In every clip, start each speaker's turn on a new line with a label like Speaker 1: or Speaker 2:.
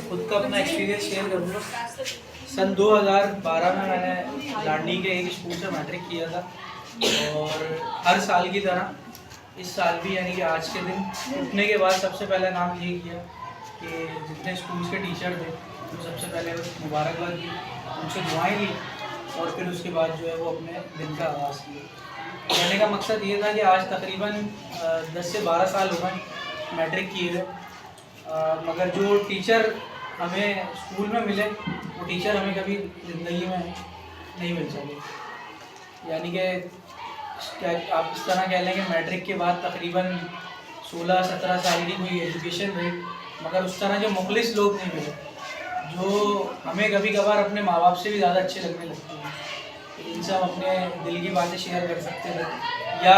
Speaker 1: खुद का अपना एक्सपीरियंस शेयर करूँगा। सन 2012 में मैंने लांडी के एक स्कूल से मैट्रिक किया था और हर साल की तरह इस साल भी यानी कि आज के दिन उठने के बाद सबसे पहले काम ये किया कि जितने स्कूल के टीचर थे तो सबसे पहले मुबारकबाद दी, उनसे दुआएं ली और फिर उसके बाद जो है वो अपने दिन का आगाज़ किया। कहने का मकसद ये था कि आज तकरीबन 10 से 12 साल हो गए मैट्रिक किए हुए, मगर जो टीचर हमें स्कूल में मिले वो टीचर हमें कभी ज़िंदगी में नहीं मिल सके। यानी कि क्या आप इस तरह कह लें कि मैट्रिक के बाद तकरीबन 16-17 साल की कोई एजुकेशन रही, मगर उस तरह के मुखलिस लोग नहीं मिले जो हमें कभी कभार अपने माँ बाप से भी ज़्यादा अच्छे लगने लगते हैं। इनसे हम अपने दिल की बातें शेयर कर सकते थे या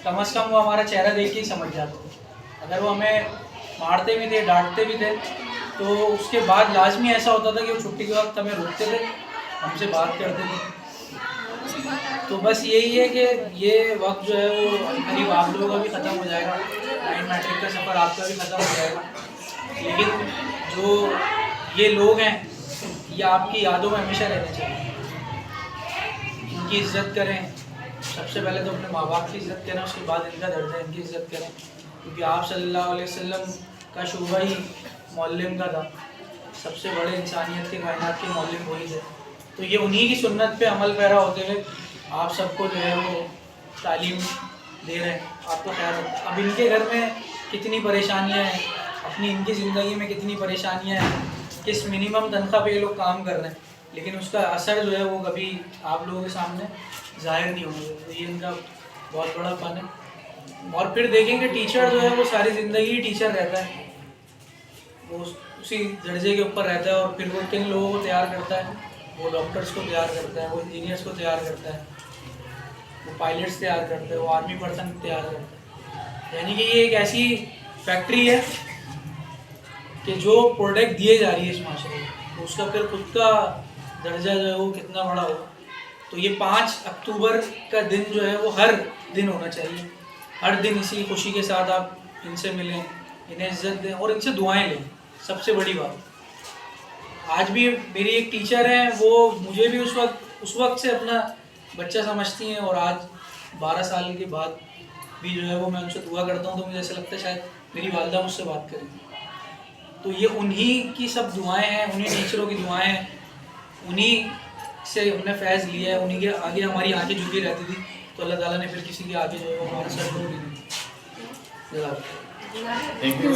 Speaker 1: कम से कम वो हमारा चेहरा देख के ही समझ जाते थे। अगर वो हमें मारते भी थे, डांटते भी थे, तो उसके बाद लाजमी ऐसा होता था कि वो छुट्टी के वक्त हमें रोकते थे, हमसे बात करते थे। तो बस यही है कि ये वक्त जो है वो करीब आप लोगों का भी ख़त्म हो जाएगा, 9 मैट्रिक का सफ़र आपका भी ख़त्म हो जाएगा, लेकिन जो ये लोग हैं ये आपकी यादों में हमेशा रहने चाहिए। इनकी इज़्ज़त करें, सबसे पहले तो अपने माँ बाप की इज़्ज़त करें, उसके बाद इनका दर्जा, इनकी इज़्ज़त करें, क्योंकि आप सल्लल्लाहु अलैहि वसल्लम का शोभा ही मौल्लिम का था। सबसे बड़े इंसानियत के कायनात के मौल्लिम वही थे। तो ये उन्हीं की सुन्नत पे अमल पैरा होते हुए आप सबको जो है वो तालीम दे रहे हैं। आपको ख्याल रखना, अब इनके घर में कितनी परेशानियां हैं, अपनी इनकी ज़िंदगी में कितनी परेशानियां हैं, किस मिनिमम तनख्वाह पे ये लोग काम कर रहे हैं, लेकिन उसका असर जो है वो कभी आप लोगों के सामने ज़ाहिर नहीं होगा। तो ये इनका बहुत बड़ा फन है। और फिर देखेंगे टीचर जो है वो सारी ज़िंदगी ही टीचर रहता है, वो उसी दर्जे के ऊपर रहता है और फिर वो किन लोगों को तैयार करता है, वो डॉक्टर्स को तैयार करता है, वो इंजीनियर्स को तैयार करता है, वो पायलट्स तैयार करते हैं, वो आर्मी पर्सन तैयार करते हैं। यानी कि ये एक ऐसी फैक्ट्री है कि जो प्रोडक्ट दिए जा रही है इस माशरे में, तो उसका फिर खुद का दर्जा जो है वो कितना बड़ा होगा। तो ये 5 अक्टूबर का दिन जो है वो हर दिन होना चाहिए, हर दिन इसी खुशी के साथ आप इनसे मिलें, इन्हें इज्जत दें और इनसे दुआएं लें। सबसे बड़ी बात, आज भी मेरी एक टीचर हैं, वो मुझे भी उस वक्त से अपना बच्चा समझती हैं और आज 12 साल के बाद भी जो है वो मैं उनसे दुआ करता हूँ तो मुझे ऐसा लगता है शायद मेरी वालिदा मुझसे बात करेंगी। तो ये उन्हीं की सब दुआएं हैं, उन्हीं टीचरों की दुआएं हैं, उन्हीं से हमने फैज़ लिया है, उन्हीं के आगे हमारी आंखें झुकी रहती थी, तो अल्लाह ताला ने फिर किसी के आगे जो है वो हमारा सर झुक नहीं दिया।
Speaker 2: Thank you.